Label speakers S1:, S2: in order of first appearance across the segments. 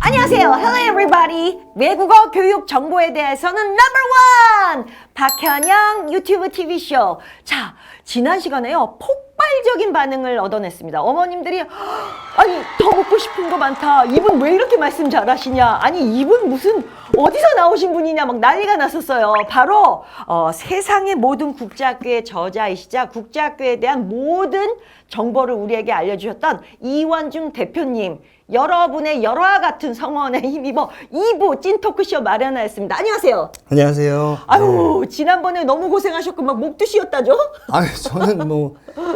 S1: 안녕하세요. Hello everybody. 외국어 교육 정보에 대해서는 넘버 원! 박현영 유튜브 TV쇼. 자, 지난 시간에요. 폭발적인 반응을 얻어냈습니다. 어머님들이 아니 더 먹고 싶은 거 많다. 이분 왜 이렇게 말씀 잘하시냐. 아니 이분 무슨 어디서 나오신 분이냐 막 난리가 났었어요. 바로 세상의 모든 국제학교의 저자이시자 국제학교에 대한 모든 정보를 우리에게 알려주셨던 이원중 대표님. 여러분의 열화와 같은 성원에 힘입어 2부 찐토크쇼 마련하였습니다. 안녕하세요.
S2: 안녕하세요.
S1: 아유, 지난번에 너무 고생하셨고 막 목도 쉬었다죠?
S2: 아유, 저는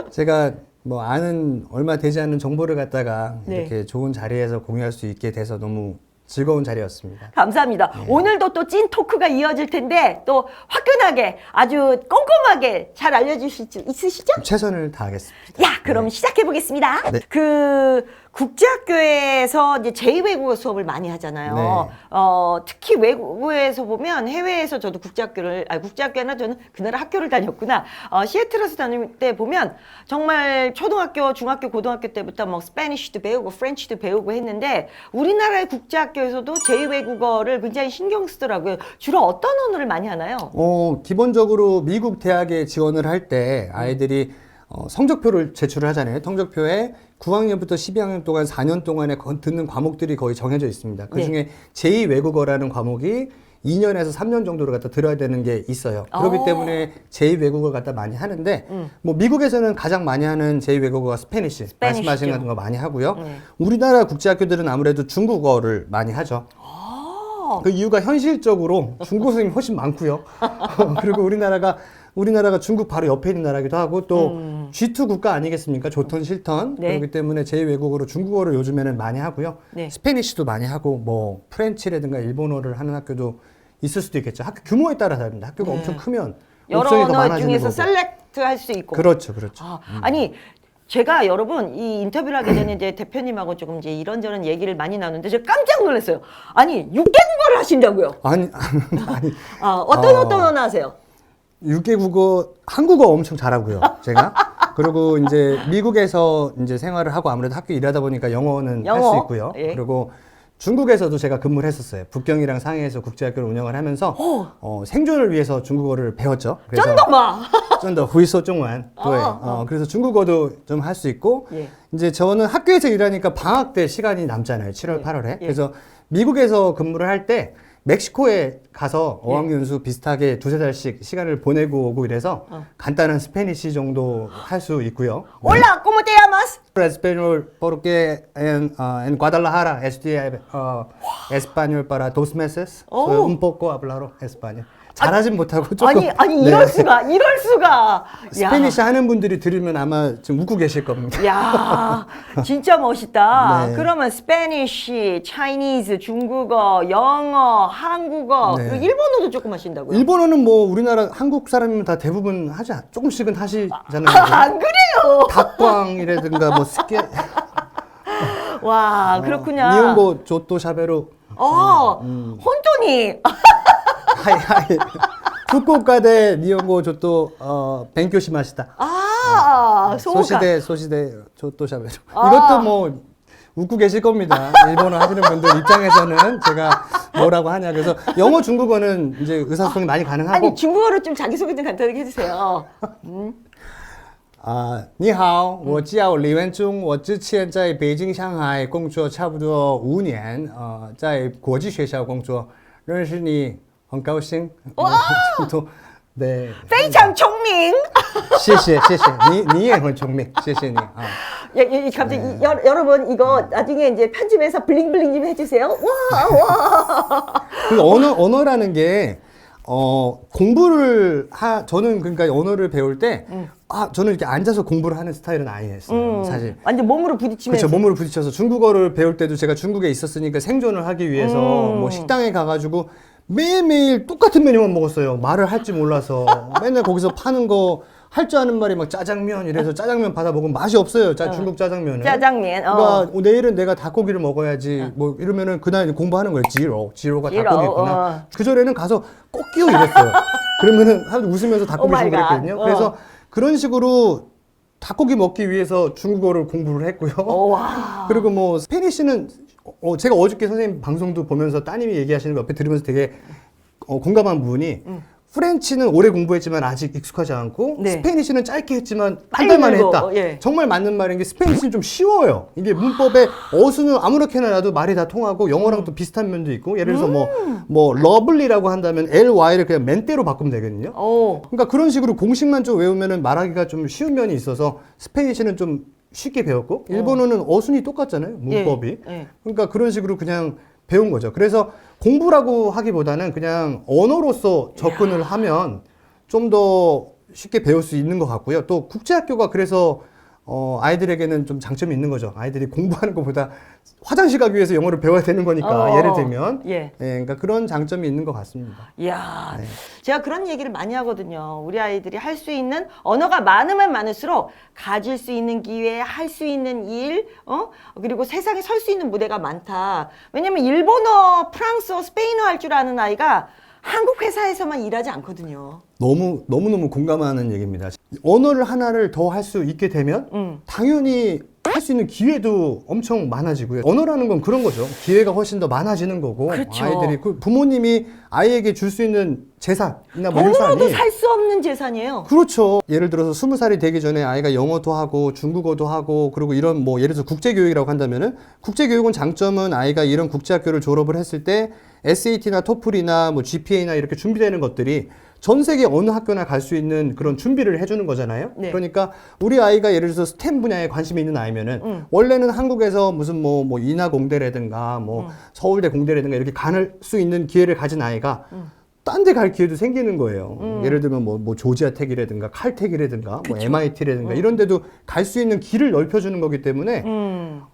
S2: 제가 아는 얼마 되지 않는 정보를 갖다가
S1: 네.
S2: 이렇게 좋은 자리에서 공유할 수 있게 돼서 너무 즐거운 자리였습니다.
S1: 감사합니다.
S2: 네.
S1: 오늘도 또 찐 토크가 이어질 텐데 또 화끈하게 아주 꼼꼼하게 잘 알려주실 수 있으시죠?
S2: 최선을 다하겠습니다.
S1: 야, 그럼 시작해 보겠습니다.
S2: 네.
S1: 국제학교에서 이제 제2외국어 수업을 많이 하잖아요.
S2: 네.
S1: 특히 외국에서 보면 해외에서 저도 국제학교나 저는 그 나라 학교를 다녔구나. 시애틀에서 다닐 때 보면 정말 초등학교, 중학교, 고등학교 때부터 뭐 스페니쉬도 배우고 프렌치도 배우고 했는데 우리나라의 국제학교에서도 제2외국어를 굉장히 신경 쓰더라고요. 주로 어떤 언어를 많이 하나요?
S2: 기본적으로 미국 대학에 지원을 할 때 아이들이 성적표를 제출을 하잖아요. 성적표에 9학년부터 12학년 동안 4년 동안에 듣는 과목들이 거의 정해져 있습니다. 그 중에 제2외국어라는 과목이 2년에서 3년 정도를 갖다 들어야 되는 게 있어요. 그렇기 때문에 제2외국어를 갖다 많이 하는데, 미국에서는 가장 많이 하는 제2외국어가 스페니쉬, 말씀하신 거 많이 하고요. 우리나라 국제학교들은 아무래도 중국어를 많이 하죠. 그 이유가 현실적으로 중국 선생님이 훨씬 많고요. 그리고 우리나라가 중국 바로 옆에 있는 나라기도 하고 또 G2 국가 아니겠습니까? 좋던 싫던.
S1: 네.
S2: 그렇기 때문에 제2외국어로 중국어를 요즘에는 많이 하고요.
S1: 네.
S2: 스페니쉬도 많이 하고 프렌치라든가 일본어를 하는 학교도 있을 수도 있겠죠. 학교 규모에 따라 다릅니다. 학교가 엄청 크면
S1: 여러
S2: 옵션이 더
S1: 언어
S2: 많아지는
S1: 중에서
S2: 거고.
S1: 셀렉트 할 수 있고.
S2: 그렇죠.
S1: 아니 제가 여러분 이 인터뷰를 하기 전에 이제 대표님하고 조금 이제 이런저런 얘기를 많이 나누는데 제가 깜짝 놀랐어요. 아니 6개국어를 하신다고요?
S2: 아니.
S1: 어떤 언어 하세요?
S2: 6개 국어, 한국어 엄청 잘하고요, 제가. 그리고 이제 미국에서 이제 생활을 하고 아무래도 학교 일하다 보니까 영어는 할 수 있고요.
S1: 예.
S2: 그리고 중국에서도 제가 근무를 했었어요. 북경이랑 상해에서 국제학교를 운영을 하면서 생존을 위해서 중국어를 배웠죠. 그래서
S1: 쩐더마.
S2: 真的会说中文. 그래서 중국어도 좀 할 수 있고
S1: 예.
S2: 이제 저는 학교에서 일하니까 방학 때 시간이 남잖아요. 7월, 8월에. 그래서 미국에서 근무를 할 때 멕시코에 가서 어학연수 비슷하게 두세 달씩 시간을 보내고 오고 이래서 간단한 스페니쉬 정도 할 수 있고요.
S1: Hola, ¿cómo te llamas?
S2: Español porque en Guadalajara estudié español para 2 meses. Soy un poco hablar español. 잘하진 못하고 조금.
S1: 아니 이럴 수가.
S2: 스페니쉬 하는 분들이 들으면 아마 지금 웃고 계실 겁니다.
S1: 야, 진짜 멋있다.
S2: 네.
S1: 그러면 스페니쉬, 차이니즈, 중국어, 영어, 한국어,
S2: 네.
S1: 그리고 일본어도 조금 하신다고요?
S2: 일본어는 우리나라 한국 사람이면 다 대부분 조금씩은 하시잖아요.
S1: 안 그래요?
S2: 닭광이라든가 스케.
S1: 와, 그렇구나.
S2: 니혼고 조또 샤베로.
S1: 혼돈이.
S2: 하이. 후쿠오카대 니혼고 조또 벤교시 마시다. 소시대 조또 샤베로. 이것도 웃고 계실 겁니다. 일본어 하시는 분들 입장에서는 제가 뭐라고 하냐. 그래서 영어, 중국어는 이제 의사소통이 많이 가능하고.
S1: 아니, 중국어로 좀 자기소개 좀 간단하게 해주세요.
S2: 你好，我叫李文忠，我之前在北京、上海工作差不多5年，在国际学校工作，认识你很高兴。네.
S1: 非常聪明。
S2: 谢谢，你也很聪明，谢谢你啊。
S1: 갑자기 여러분 이거 나중에 이제 편집해서 블링블링 좀 해주세요. 와.
S2: 그 언어라는 게 저는 그러니까 언어를 배울 때 저는 이렇게 앉아서 공부를 하는 스타일은 아니었어요. 사실.
S1: 완전 몸으로 부딪히면서.
S2: 그렇죠. 몸으로 부딪혀서 중국어를 배울 때도 제가 중국에 있었으니까 생존을 하기 위해서 식당에 가가지고 매일매일 똑같은 메뉴만 먹었어요. 말을 할 줄 몰라서. 맨날 거기서 파는 거 할 줄 아는 말이 막 짜장면 이래서 짜장면 받아 먹으면 맛이 없어요. 중국 짜장면은.
S1: 짜장면.
S2: 그러니까 내일은 내가 닭고기를 먹어야지. 이러면은 그날 공부하는 거예요. 지로가 닭고기구나. 그 전에는 가서 꼭 끼워 이랬어요. 그러면은 사람들 웃으면서 닭고기 주고 그랬거든요. 그래서 그런 식으로 닭고기 먹기 위해서 중국어를 공부를 했고요.
S1: 와.
S2: 그리고 스페니쉬는 제가 어저께 선생님 방송도 보면서 따님이 얘기하시는 거 옆에 들으면서 되게 공감한 부분이 프렌치는 오래 공부했지만 아직 익숙하지 않고
S1: 네.
S2: 스페니쉬는 짧게 했지만 한
S1: 빨리
S2: 달 만에
S1: 늘고,
S2: 했다.
S1: 예.
S2: 정말 맞는 말인 게 스페니쉬는 좀 쉬워요. 이게 문법에 어수는 아무렇게나 놔도 말이 다 통하고 영어랑 또 비슷한 면도 있고 예를 들어서 뭐 러블리라고 한다면 ly를 그냥 맨대로 바꾸면 되거든요.
S1: 오.
S2: 그러니까 그런 식으로 공식만 좀 외우면은 말하기가 좀 쉬운 면이 있어서 스페니쉬는 좀 쉽게 배웠고 일본어는 어순이 똑같잖아요. 문법이.
S1: 예.
S2: 그러니까 그런 식으로 그냥 배운 거죠. 그래서 공부라고 하기보다는 그냥 언어로서 접근을 하면 좀 더 쉽게 배울 수 있는 것 같고요. 또 국제학교가 그래서 아이들에게는 좀 장점이 있는 거죠. 아이들이 공부하는 것보다 화장실 가기 위해서 영어를 배워야 되는 거니까 예를 들면
S1: 예.
S2: 그러니까 그런 장점이 있는 것 같습니다.
S1: 이야,
S2: 네.
S1: 제가 그런 얘기를 많이 하거든요. 우리 아이들이 할 수 있는 언어가 많으면 많을수록 가질 수 있는 기회, 할 수 있는 일, 그리고 세상에 설 수 있는 무대가 많다. 왜냐면 일본어, 프랑스어, 스페인어 할 줄 아는 아이가 한국 회사에서만 일하지 않거든요.
S2: 너무너무 공감하는 얘기입니다. 언어를 하나를 더 할 수 있게 되면 당연히 할 수 있는 기회도 엄청 많아지고요. 언어라는 건 그런 거죠. 기회가 훨씬 더 많아지는 거고
S1: 그렇죠.
S2: 아이들이 부모님이 아이에게 줄 수 있는 재산이나 뭐
S1: 돈으로도
S2: 유산이
S1: 살 수 없는 재산이에요.
S2: 그렇죠. 예를 들어서 20살이 되기 전에 아이가 영어도 하고 중국어도 하고 그리고 이런 뭐 예를 들어서 국제교육이라고 한다면은 국제교육은 장점은 아이가 이런 국제학교를 졸업을 했을 때 SAT나 토플이나 뭐 GPA나 이렇게 준비되는 것들이 전 세계 어느 학교나 갈 수 있는 그런 준비를 해주는 거잖아요.
S1: 네.
S2: 그러니까 우리 아이가 예를 들어서 스템 분야에 관심이 있는 아이면은 원래는 한국에서 무슨 뭐 인하공대라든가 뭐 서울대 공대라든가 이렇게 갈 수 있는 기회를 가진 아이가 딴 데 갈 기회도 생기는 거예요. 예를 들면 뭐 조지아텍이라든가 칼텍이라든가 뭐 MIT라든가 이런 데도 갈 수 있는 길을 넓혀주는 거기 때문에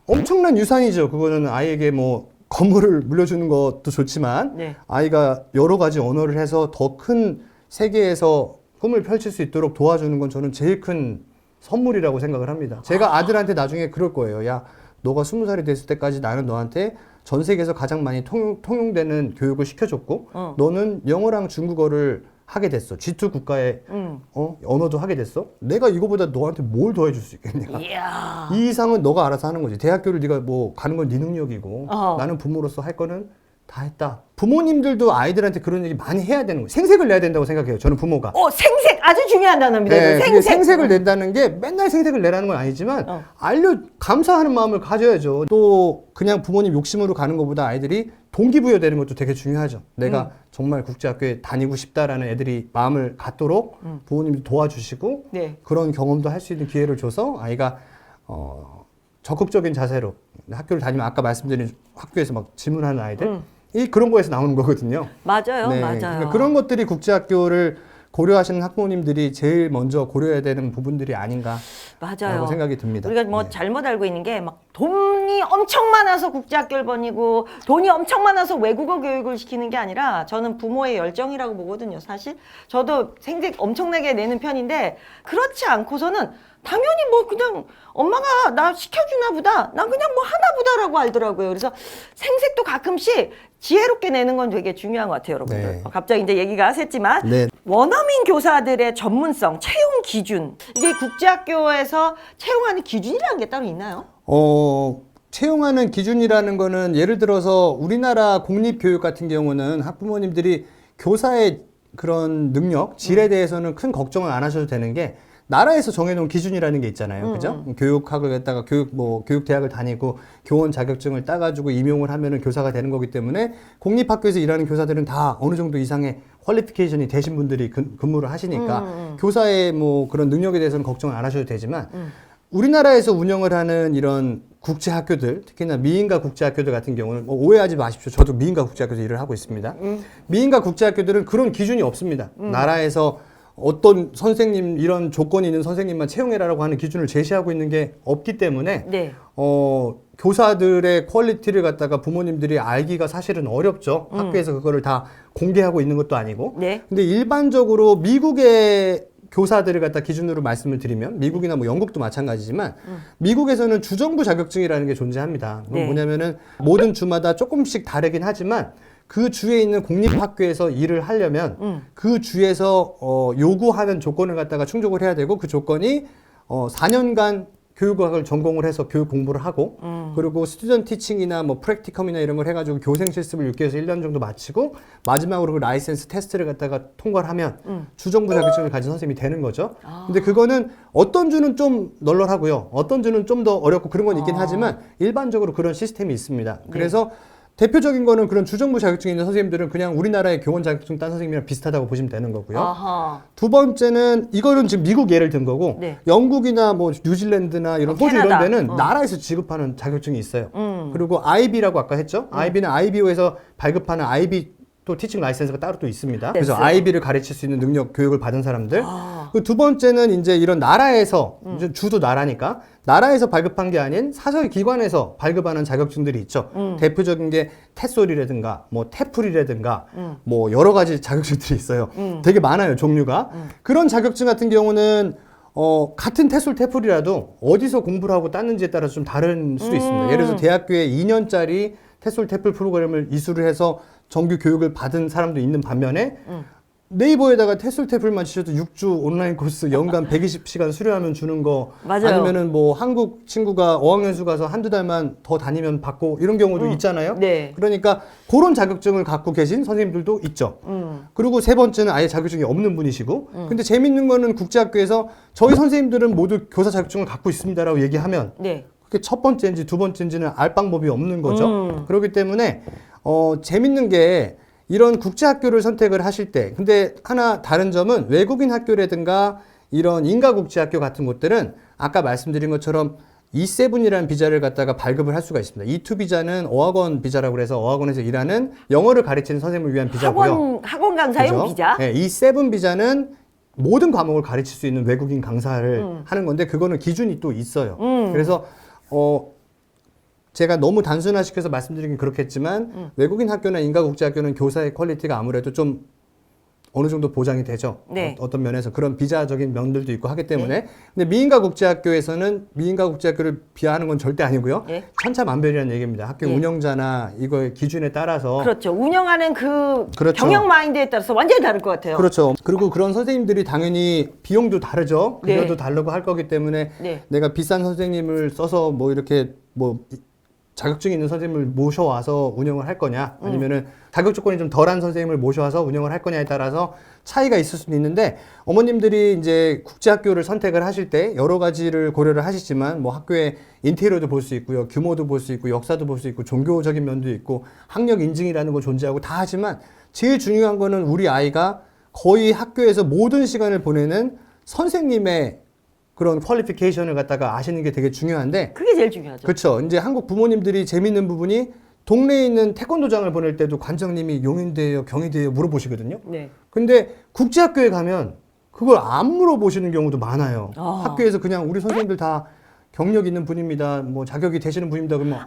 S2: 엄청난 유산이죠. 그거는 아이에게 뭐 건물을 물려주는 것도 좋지만
S1: 네.
S2: 아이가 여러 가지 언어를 해서 더 큰 세계에서 꿈을 펼칠 수 있도록 도와주는 건 저는 제일 큰 선물이라고 생각을 합니다. 제가 아들한테 나중에 그럴 거예요. 야, 너가 20살이 됐을 때까지 나는 너한테 전 세계에서 가장 많이 통용되는 교육을 시켜줬고 너는 영어랑 중국어를 하게 됐어. G2 국가의 언어도 하게 됐어. 내가 이거보다 너한테 뭘 더 해줄 수 있겠냐.
S1: 이야.
S2: 이 이상은 너가 알아서 하는 거지. 대학교를 네가 뭐 가는 건 네 능력이고
S1: 어허.
S2: 나는 부모로서 할 거는 다 했다. 부모님들도 아이들한테 그런 얘기 많이 해야 되는 거예요. 생색을 내야 된다고 생각해요. 저는 부모가.
S1: 생색 아주 중요한 단어입니다.
S2: 네,
S1: 생색.
S2: 생색을 낸다는 게 맨날 생색을 내라는 건 아니지만 감사하는 마음을 가져야죠. 또 그냥 부모님 욕심으로 가는 것보다 아이들이 동기부여되는 것도 되게 중요하죠. 내가 정말 국제학교에 다니고 싶다라는 애들이 마음을 갖도록 부모님도 도와주시고
S1: 네.
S2: 그런 경험도 할 수 있는 기회를 줘서 아이가 적극적인 자세로 학교를 다니면 아까 말씀드린 학교에서 막 질문하는 아이들 그런 거에서 나오는 거거든요.
S1: 맞아요,
S2: 네,
S1: 맞아요.
S2: 그러니까 그런 것들이 국제학교를 고려하시는 학부모님들이 제일 먼저 고려해야 되는 부분들이 아닌가
S1: 맞아요.
S2: 라고 생각이 듭니다.
S1: 우리가 뭐
S2: 네.
S1: 잘못 알고 있는 게 막 돈이 엄청 많아서 국제학교를 보내고 돈이 엄청 많아서 외국어 교육을 시키는 게 아니라 저는 부모의 열정이라고 보거든요. 사실 저도 생색 엄청나게 내는 편인데 그렇지 않고서는 당연히 뭐 그냥 엄마가 나 시켜주나 보다 난 그냥 뭐 하나 보다라고 알더라고요. 그래서 생색도 가끔씩 지혜롭게 내는 건 되게 중요한 것 같아요, 여러분들.
S2: 네.
S1: 갑자기 이제 얘기가 샜지만
S2: 네.
S1: 원어민 교사들의 전문성, 채용 기준. 이게 국제학교에서 채용하는 기준이라는 게 따로 있나요?
S2: 채용하는 기준이라는 거는 예를 들어서 우리나라 공립교육 같은 경우는 학부모님들이 교사의 그런 능력, 질에 대해서는 큰 걱정을 안 하셔도 되는 게 나라에서 정해놓은 기준이라는 게 있잖아요. 그죠? 교육학을 했다가 교육대학을 다니고 교원 자격증을 따가지고 임용을 하면은 교사가 되는 거기 때문에 공립학교에서 일하는 교사들은 다 어느 정도 이상의 퀄리피케이션이 되신 분들이 근무를 하시니까 교사의 뭐 그런 능력에 대해서는 걱정을 안 하셔도 되지만 우리나라에서 운영을 하는 이런 국제학교들, 특히나 미인가 국제학교들 같은 경우는 오해하지 마십시오. 저도 미인가 국제학교에서 일을 하고 있습니다. 미인가 국제학교들은 그런 기준이 없습니다. 나라에서 어떤 선생님, 이런 조건이 있는 선생님만 채용해라라고 하는 기준을 제시하고 있는 게 없기 때문에
S1: 네.
S2: 교사들의 퀄리티를 갖다가 부모님들이 알기가 사실은 어렵죠. 학교에서 그거를 다 공개하고 있는 것도 아니고.
S1: 네.
S2: 근데 일반적으로 미국의 교사들을 갖다 기준으로 말씀을 드리면 미국이나 뭐 영국도 마찬가지지만 미국에서는 주정부 자격증이라는 게 존재합니다. 그건
S1: 네.
S2: 뭐냐면은 모든 주마다 조금씩 다르긴 하지만 그 주에 있는 공립학교에서 일을 하려면 그 주에서 요구하는 조건을 갖다가 충족을 해야 되고 그 조건이 4년간 교육학을 전공을 해서 교육 공부를 하고 그리고 스튜던트 티칭이나 뭐 프랙티컴이나 이런 걸 해가지고 교생 실습을 6개월에서 1년 정도 마치고 마지막으로 그 라이센스 테스트를 갖다가 통과를 하면 주정부 자격증을 가진 선생님이 되는 거죠. 근데 그거는 어떤 주는 좀 널널하고요. 어떤 주는 좀 더 어렵고 그런 건 있긴 하지만 일반적으로 그런 시스템이 있습니다. 그래서 대표적인 거는 그런 주정부 자격증이 있는 선생님들은 그냥 우리나라의 교원 자격증 딴 선생님이랑 비슷하다고 보시면 되는 거고요.
S1: 아하.
S2: 두 번째는 이거는 지금 미국 예를 든 거고
S1: 네.
S2: 영국이나 뭐 뉴질랜드나 이런 호주
S1: 캐나다.
S2: 이런 데는 나라에서 지급하는 자격증이 있어요. 그리고 IB라고 아까 했죠. IB는 IBO에서 발급하는 IB 또 티칭 라이센스가 따로 또 있습니다. 그래서
S1: 됐어요.
S2: IB를 가르칠 수 있는 능력 교육을 받은 사람들.
S1: 아.
S2: 그 두 번째는 이제 이런 나라에서 이제 주도 나라니까 나라에서 발급한 게 아닌 사설 기관에서 발급하는 자격증들이 있죠. 대표적인 게 테솔이라든가 뭐 테플이라든가 뭐 여러 가지 자격증들이 있어요. 되게 많아요, 종류가. 그런 자격증 같은 경우는 같은 테솔 테플이라도 어디서 공부를 하고 땄는지에 따라서 좀 다른 수도 있습니다. 예를 들어서 대학교에 2년짜리 테솔 테플 프로그램을 이수를 해서 정규 교육을 받은 사람도 있는 반면에 네이버에다가 테솔 테플만 치셔도 6주 온라인 코스 연간 120시간 수료하면 주는 거
S1: 맞아요.
S2: 아니면은 뭐 한국 친구가 어학연수 가서 한두 달만 더 다니면 받고 이런 경우도 있잖아요.
S1: 네.
S2: 그러니까 그런 자격증을 갖고 계신 선생님들도 있죠. 그리고 세 번째는 아예 자격증이 없는 분이시고 근데 재밌는 거는 국제학교에서 저희 선생님들은 모두 교사 자격증을 갖고 있습니다라고 얘기하면
S1: 네.
S2: 그게 첫 번째인지 두 번째인지는 알 방법이 없는 거죠. 그렇기 때문에 재밌는 게 이런 국제학교를 선택을 하실 때 근데 하나 다른 점은 외국인 학교라든가 이런 인가국제학교 같은 곳들은 아까 말씀드린 것처럼 E7이라는 비자를 갖다가 발급을 할 수가 있습니다. E2 비자는 어학원 비자라고 해서 어학원에서 일하는 영어를 가르치는 선생님을 위한 비자고요.
S1: 학원 강사용
S2: 그죠?
S1: 비자.
S2: 네, E7 비자는 모든 과목을 가르칠 수 있는 외국인 강사를 하는 건데 그거는 기준이 또 있어요. 그래서 제가 너무 단순화시켜서 말씀드리긴 그렇겠지만 외국인 학교나 인가국제학교는 교사의 퀄리티가 아무래도 좀 어느 정도 보장이 되죠.
S1: 네.
S2: 어떤 면에서 그런 비자적인 면들도 있고 하기 때문에. 근데 미인가국제학교에서는 미인가국제학교를 비하하는 건 절대 아니고요.
S1: 네.
S2: 천차만별이라는 얘기입니다. 학교
S1: 네.
S2: 운영자나 이거의 기준에 따라서.
S1: 그렇죠. 운영하는 그
S2: 그렇죠.
S1: 경영 마인드에 따라서 완전히 다를 것 같아요.
S2: 그렇죠. 그리고 그런 선생님들이 당연히 비용도 다르죠. 급여도
S1: 네.
S2: 다르고 할 거기 때문에
S1: 네.
S2: 내가 비싼 선생님을 써서 뭐 이렇게 뭐 자격증 있는 선생님을 모셔와서 운영을 할 거냐 아니면은 자격 조건이 좀 덜한 선생님을 모셔와서 운영을 할 거냐에 따라서 차이가 있을 수도 있는데 어머님들이 이제 국제학교를 선택을 하실 때 여러 가지를 고려를 하시지만 뭐 학교의 인테리어도 볼 수 있고요. 규모도 볼 수 있고 역사도 볼 수 있고 종교적인 면도 있고 학력 인증이라는 거 존재하고 다 하지만 제일 중요한 거는 우리 아이가 거의 학교에서 모든 시간을 보내는 선생님의 그런 퀄리피케이션을 갖다가 아시는 게 되게 중요한데
S1: 그게 제일 중요하죠.
S2: 그렇죠. 이제 한국 부모님들이 재밌는 부분이 동네에 있는 태권도장을 보낼 때도 관장님이 용인대예요, 경희대예요 물어보시거든요.
S1: 네.
S2: 근데 국제학교에 가면 그걸 안 물어보시는 경우도 많아요.
S1: 아.
S2: 학교에서 그냥 우리 선생님들 다 경력 있는 분입니다. 뭐 자격이 되시는 분입니다. 그러면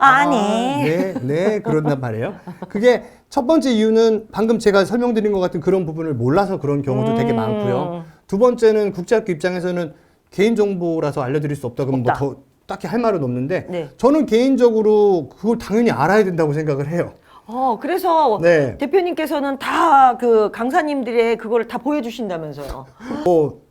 S2: 네, 그런단 말이에요. 그게 첫 번째 이유는 방금 제가 설명드린 것 같은 그런 부분을 몰라서 그런 경우도 되게 많고요. 두 번째는 국제학교 입장에서는 개인정보라서 알려드릴 수 없다 그러면 뭐 더 딱히 할 말은 없는데
S1: 네.
S2: 저는 개인적으로 그걸 당연히 알아야 된다고 생각을 해요.
S1: 그래서
S2: 네.
S1: 대표님께서는 다 그 강사님들의 그거를 다 보여주신다면서요.
S2: 뭐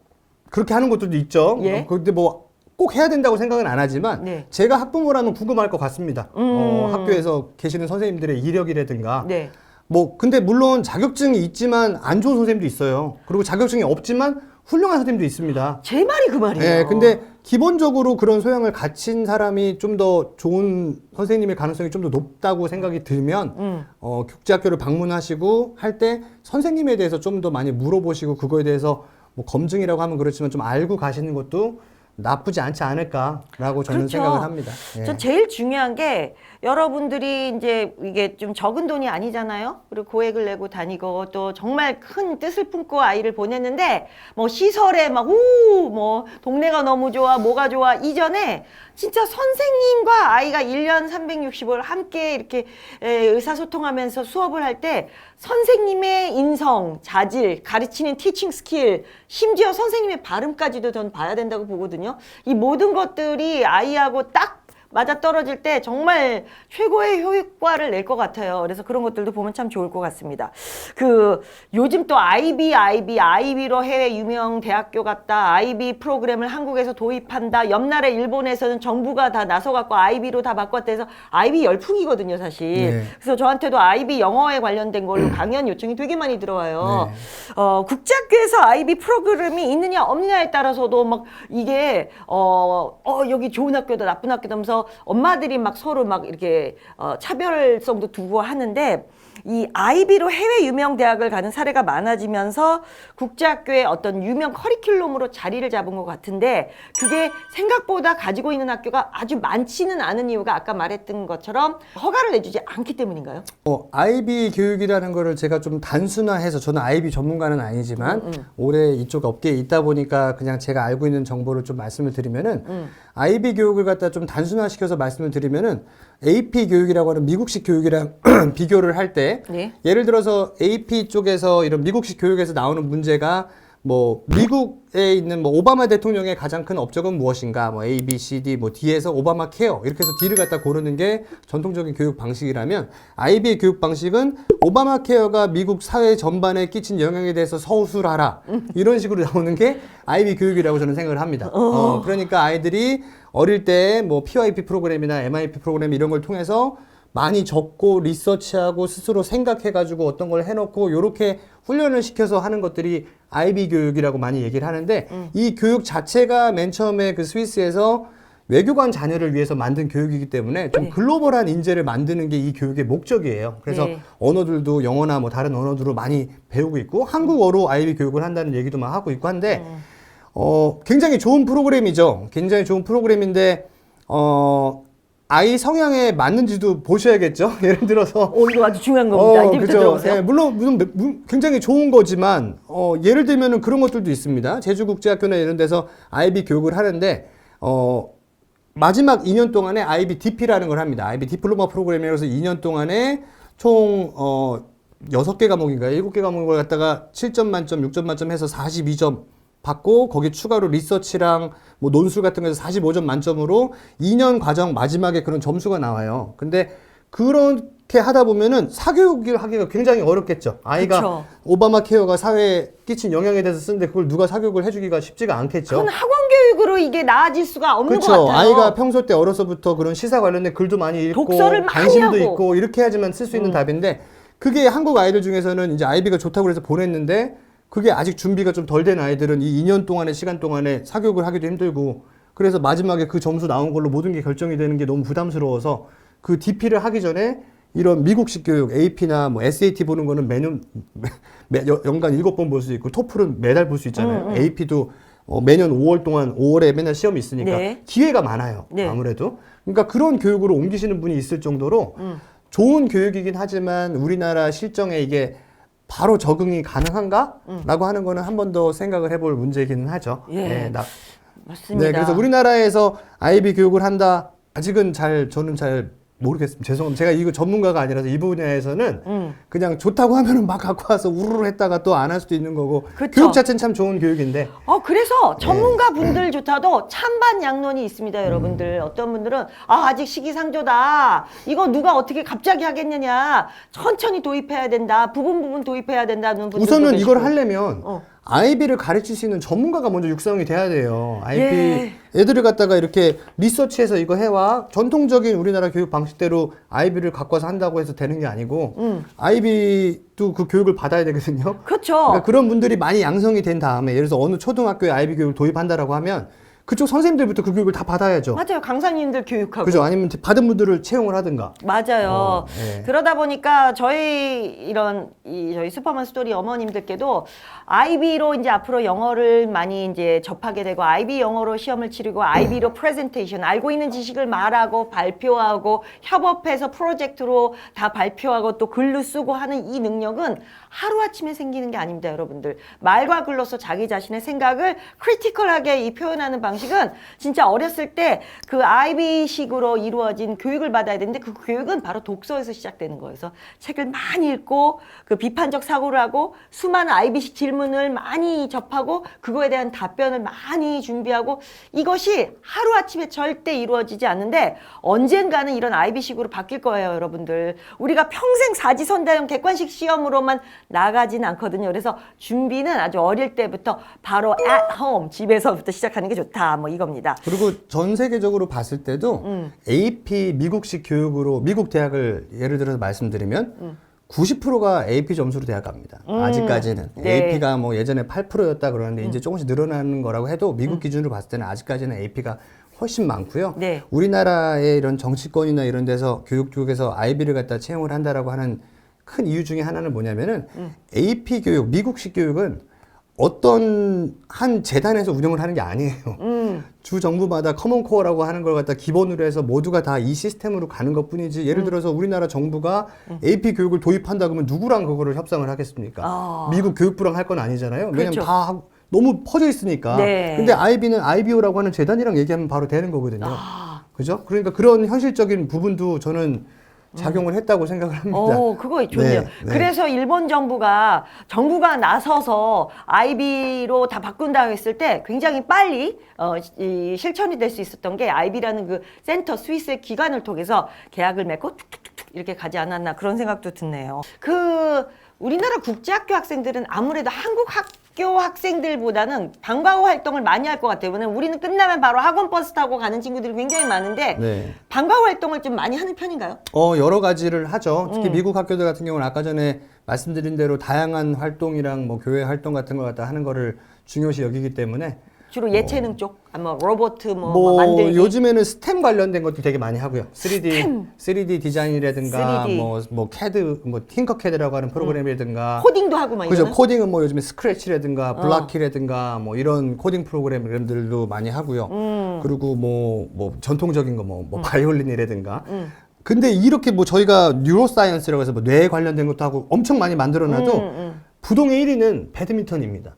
S2: 그렇게 하는 것들도 있죠.
S1: 예.
S2: 근데 뭐 꼭 해야 된다고 생각은 안 하지만
S1: 네.
S2: 제가 학부모라면 궁금할 것 같습니다. 학교에서 계시는 선생님들의 이력이라든가
S1: 네.
S2: 뭐 근데 물론 자격증이 있지만 안 좋은 선생님도 있어요. 그리고 자격증이 없지만 훌륭한 선생님도 있습니다.
S1: 제 말이 그 말이에요.
S2: 네, 근데 기본적으로 그런 소양을 갖춘 사람이 좀 더 좋은 선생님의 가능성이 좀 더 높다고 생각이 들면 국제학교를 방문하시고 할 때 선생님에 대해서 좀 더 많이 물어보시고 그거에 대해서 뭐 검증이라고 하면 그렇지만 좀 알고 가시는 것도 나쁘지 않지 않을까라고 저는
S1: 그렇죠.
S2: 생각을 합니다. 예.
S1: 전 제일 중요한 게 여러분들이 이제 이게 좀 적은 돈이 아니잖아요. 그리고 고액을 내고 다니고 또 정말 큰 뜻을 품고 아이를 보냈는데 뭐 시설에 막 뭐 동네가 너무 좋아 뭐가 좋아 이전에 진짜 선생님과 아이가 1년 360을 함께 이렇게 의사소통하면서 수업을 할 때 선생님의 인성, 자질, 가르치는 티칭 스킬, 심지어 선생님의 발음까지도 전 봐야 된다고 보거든요. 이 모든 것들이 아이하고 딱 맞아 떨어질 때 정말 최고의 효과를 낼 것 같아요. 그래서 그런 것들도 보면 참 좋을 것 같습니다. 그 요즘 또 IB로 해외 유명 대학교 갔다 IB 프로그램을 한국에서 도입한다. 옆나라 일본에서는 정부가 다 나서갖고 IB로 다 바꿨다 해서 IB 열풍이거든요, 사실.
S2: 네.
S1: 그래서 저한테도 IB 영어에 관련된 걸로 강연 요청이 되게 많이 들어와요.
S2: 네.
S1: 국제학교에서 IB 프로그램이 있느냐 없느냐에 따라서도 막 이게 여기 좋은 학교다 나쁜 학교다 하면서 엄마들이 막 서로 막 이렇게 차별성도 두고 하는데 이 IB로 해외 유명 대학을 가는 사례가 많아지면서 국제학교의 어떤 유명 커리큘럼으로 자리를 잡은 것 같은데 그게 생각보다 가지고 있는 학교가 아주 많지는 않은 이유가 아까 말했던 것처럼 허가를 내주지 않기 때문인가요?
S2: IB 교육이라는 거를 제가 좀 단순화해서 저는 IB 전문가는 아니지만 올해 이쪽 업계에 있다 보니까 그냥 제가 알고 있는 정보를 좀 말씀을 드리면은 IB 교육을 갖다 좀 단순화시켜서 말씀을 드리면은 AP 교육이라고 하는 미국식 교육이랑 비교를 할 때
S1: 네.
S2: 예를 들어서 AP 쪽에서 이런 미국식 교육에서 나오는 문제가 뭐 미국에 있는 뭐 오바마 대통령의 가장 큰 업적은 무엇인가 뭐 A, B, C, D 뭐 D에서 오바마 케어 이렇게 해서 D를 갖다 고르는 게 전통적인 교육 방식이라면 IB의 교육 방식은 오바마 케어가 미국 사회 전반에 끼친 영향에 대해서 서술하라 이런 식으로 나오는 게 IB 교육이라고 저는 생각을 합니다. 그러니까 아이들이 어릴 때 뭐 PYP 프로그램이나 MIP 프로그램 이런 걸 통해서 많이 적고 리서치하고 스스로 생각해가지고 어떤 걸 해놓고 요렇게 훈련을 시켜서 하는 것들이 IB 교육이라고 많이 얘기를 하는데 이 교육 자체가 맨 처음에 그 스위스에서 외교관 자녀를 위해서 만든 교육이기 때문에 좀 글로벌한 인재를 만드는 게 이 교육의 목적이에요. 그래서 언어들도 영어나 뭐 다른 언어들로 많이 배우고 있고 한국어로 IB 교육을 한다는 얘기도 막 하고 있고 한데 굉장히 좋은 프로그램이죠. 굉장히 좋은 프로그램인데 아이 성향에 맞는지도 보셔야겠죠. 예를 들어서
S1: 이거 아주 중요한 겁니다. 이제부터
S2: 그죠.
S1: 들어보세요.
S2: 예, 물론 굉장히 좋은 거지만 예를 들면은 그런 것들도 있습니다. 제주국제학교나 이런 데서 IB 교육을 하는데 마지막 2년 동안에 IB DP라는 걸 합니다. IB 디플로마 프로그램이라서 2년 동안에 총 6개 과목인가요? 7개 과목을 갖다가 7점 만점, 6점 만점 해서 42점 받고 거기 추가로 리서치랑 뭐 논술 같은 거에서 45점 만점으로 2년 과정 마지막에 그런 점수가 나와요. 근데 그렇게 하다 보면은 사교육을 하기가 굉장히 어렵겠죠. 아이가
S1: 그쵸.
S2: 오바마 케어가 사회에 끼친 영향에 대해서 쓰는데 그걸 누가 사교육을 해주기가 쉽지가 않겠죠.
S1: 그건 학원 교육으로 이게 나아질 수가 없는 것
S2: 그렇죠.
S1: 같아요.
S2: 아이가 평소 때 어려서부터 그런 시사 관련된 글도 많이 읽고
S1: 독서를 많이
S2: 관심도
S1: 하고.
S2: 있고 이렇게 해야지만 쓸 수 있는 답인데 그게 한국 아이들 중에서는 이제 IB가 좋다고 그래서 보냈는데 그게 아직 준비가 좀 덜 된 아이들은 이 2년 동안의 시간 동안에 사교육을 하기도 힘들고 그래서 마지막에 그 점수 나온 걸로 모든 게 결정이 되는 게 너무 부담스러워서 그 DP를 하기 전에 이런 미국식 교육 AP나 뭐 SAT 보는 거는 매년 연간 7번 볼 수 있고 토플은 매달 볼 수 있잖아요. AP도 매년 5월 동안 5월에 맨날 시험이 있으니까
S1: 네.
S2: 기회가 많아요.
S1: 네.
S2: 아무래도. 그러니까 그런 교육으로 옮기시는 분이 있을 정도로 좋은 교육이긴 하지만 우리나라 실정에 이게 바로 적응이 가능한가? 라고 하는 거는 한 번 더 생각을 해볼 문제이기는 하죠.
S1: 예. 맞습니다.
S2: 네, 그래서 우리나라에서 IB 교육을 한다. 아직은 저는 잘 모르겠습니다. 죄송합니다. 제가 이거 전문가가 아니라서 이 분야에서는 그냥 좋다고 하면은 막 갖고 와서 우르르 했다가 또 안 할 수도 있는 거고.
S1: 그쵸.
S2: 교육 자체는 참 좋은 교육인데.
S1: 그래서 전문가 분들조차도 찬반 양론이 있습니다, 여러분들. 어떤 분들은 아직 시기상조다. 이거 누가 어떻게 갑자기 하겠느냐. 천천히 도입해야 된다. 부분 도입해야 된다는 분들도
S2: 우선은
S1: 계시고.
S2: 이걸 하려면 IB를 가르칠 수 있는 전문가가 먼저 육성이 돼야 돼요. IB 애들을 갖다가 이렇게 리서치해서 이거 해와 전통적인 우리나라 교육 방식대로 IB를 갖고 와서 한다고 해서 되는 게 아니고 IB도 그 교육을 받아야 되거든요.
S1: 그렇죠.
S2: 그러니까 그런 분들이 많이 양성이 된 다음에 예를 들어서 어느 초등학교에 IB 교육을 도입한다라고 하면 그쪽 선생님들부터 그 교육을 다 받아야죠.
S1: 맞아요. 강사님들 교육하고.
S2: 그죠? 아니면 받은 분들을 채용을 하든가.
S1: 맞아요.
S2: 네.
S1: 그러다 보니까 저희 슈퍼맨 스토리 어머님들께도 IB로 이제 앞으로 영어를 많이 이제 접하게 되고 IB 영어로 시험을 치르고 IB로 프레젠테이션 알고 있는 지식을 말하고 발표하고 협업해서 프로젝트로 다 발표하고 또 글로 쓰고 하는 이 능력은 하루아침에 생기는 게 아닙니다, 여러분들. 말과 글로서 자기 자신의 생각을 크리티컬하게 이 표현하는 방식 방식은 진짜 어렸을 때 그 아이비식으로 이루어진 교육을 받아야 되는데 그 교육은 바로 독서에서 시작되는 거예요. 그래서 책을 많이 읽고 그 비판적 사고를 하고 수많은 아이비식 질문을 많이 접하고 그거에 대한 답변을 많이 준비하고 이것이 하루아침에 절대 이루어지지 않는데 언젠가는 이런 아이비식으로 바뀔 거예요, 여러분들. 우리가 평생 사지선다형 객관식 시험으로만 나가진 않거든요. 그래서 준비는 아주 어릴 때부터 바로 at home, 집에서부터 시작하는 게 좋다. 뭐 이겁니다.
S2: 그리고 전 세계적으로 봤을 때도 AP 미국식 교육으로 미국 대학을 예를 들어서 말씀드리면 90%가 AP 점수로 대학 갑니다. 아직까지는.
S1: 네.
S2: AP가 뭐 예전에 8%였다 그러는데 이제 조금씩 늘어나는 거라고 해도 미국 기준으로 봤을 때는 아직까지는 AP가 훨씬 많고요.
S1: 네.
S2: 우리나라의 이런 정치권이나 이런 데서 교육 쪽에서 아이비를 갖다 채용을 한다라고 하는 큰 이유 중에 하나는 뭐냐면은 AP 교육, 미국식 교육은 어떤 한 재단에서 운영을 하는 게 아니에요. 주 정부마다 커먼 코어라고 하는 걸 갖다 기본으로 해서 모두가 다 이 시스템으로 가는 것 뿐이지 예를 들어서 우리나라 정부가 AP 교육을 도입한다 그러면 누구랑 그거를 협상을 하겠습니까? 미국 교육부랑 할 건 아니잖아요. 왜냐면
S1: 그렇죠.
S2: 다 너무 퍼져 있으니까.
S1: 네.
S2: 근데 아이비는 IBO라고 하는 재단이랑 얘기하면 바로 되는 거거든요. 그죠? 그러니까 그런 현실적인 부분도 저는 작용을 했다고 생각을 합니다.
S1: 그거 좋네요.
S2: 네, 네.
S1: 그래서 일본 정부가 나서서 아이비로 다 바꾼다고 했을 때 굉장히 빨리 이 실천이 될 수 있었던 게 아이비라는 그 센터 스위스의 기관을 통해서 계약을 맺고 툭툭툭툭 이렇게 가지 않았나 그런 생각도 드네요. 우리나라 국제학교 학생들은 아무래도 한국 학교 학생들보다는 방과 후 활동을 많이 할 것 같아요. 왜냐면 우리는 끝나면 바로 학원 버스 타고 가는 친구들이 굉장히 많은데
S2: 네.
S1: 방과 후 활동을 좀 많이 하는 편인가요?
S2: 여러 가지를 하죠. 특히 미국 학교들 같은 경우는 아까 전에 말씀드린 대로 다양한 활동이랑 뭐 교회 활동 같은 걸 갖다 하는 거를 중요시 여기기 때문에
S1: 주로 예체능 쪽, 뭐 로봇 뭐 만들기.
S2: 요즘에는 스템 관련된 것도 되게 많이 하고요. 3D 디자인이라든가
S1: 3D.
S2: 뭐 CAD, 뭐 팅커캐드라고 하는 프로그램이라든가
S1: 코딩도 하고 막
S2: 그죠.
S1: 이러나?
S2: 코딩은 뭐 요즘에 스크래치라든가 블락키라든가 뭐 이런 코딩 프로그램들도 많이 하고요. 그리고 뭐 전통적인 거 뭐 바이올린이라든가. 근데 이렇게 뭐 저희가 뉴로사이언스라고 해서 뭐 뇌 관련된 것도 하고 엄청 많이 만들어놔도 부동의 1위는 배드민턴입니다.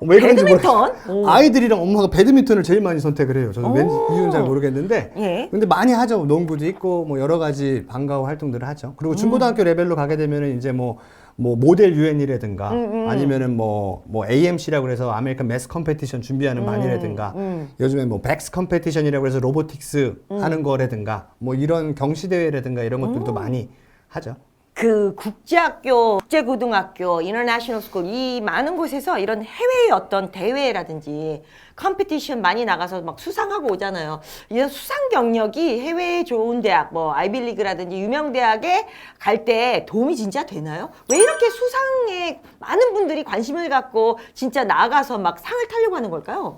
S2: 왜 그런지
S1: 배드민턴?
S2: 모르겠어요. 아이들이랑 엄마가 배드민턴을 제일 많이 선택을 해요. 저는 왠지 이유는 잘 모르겠는데.
S1: 예.
S2: 근데 많이 하죠. 농구도 있고 뭐 여러 가지 방과 후 활동들을 하죠. 그리고 중고등학교 레벨로 가게 되면은 이제 뭐 모델 유엔이라든가 아니면은 뭐 AMC라고 해서 아메리칸 매스 컴페티션 준비하는 반이라든가 요즘에 뭐 백스 컴페티션이라고 해서 로보틱스 하는 거라든가 뭐 이런 경시 대회라든가 이런 것들도 많이 하죠.
S1: 그 국제학교, 국제고등학교, 인터내셔널 스쿨 이 많은 곳에서 이런 해외의 어떤 대회라든지 컴피티션 많이 나가서 막 수상하고 오잖아요. 이런 수상 경력이 해외에 좋은 대학, 뭐 아이비리그라든지 유명 대학에 갈 때 도움이 진짜 되나요? 왜 이렇게 수상에 많은 분들이 관심을 갖고 진짜 나가서 막 상을 타려고 하는 걸까요?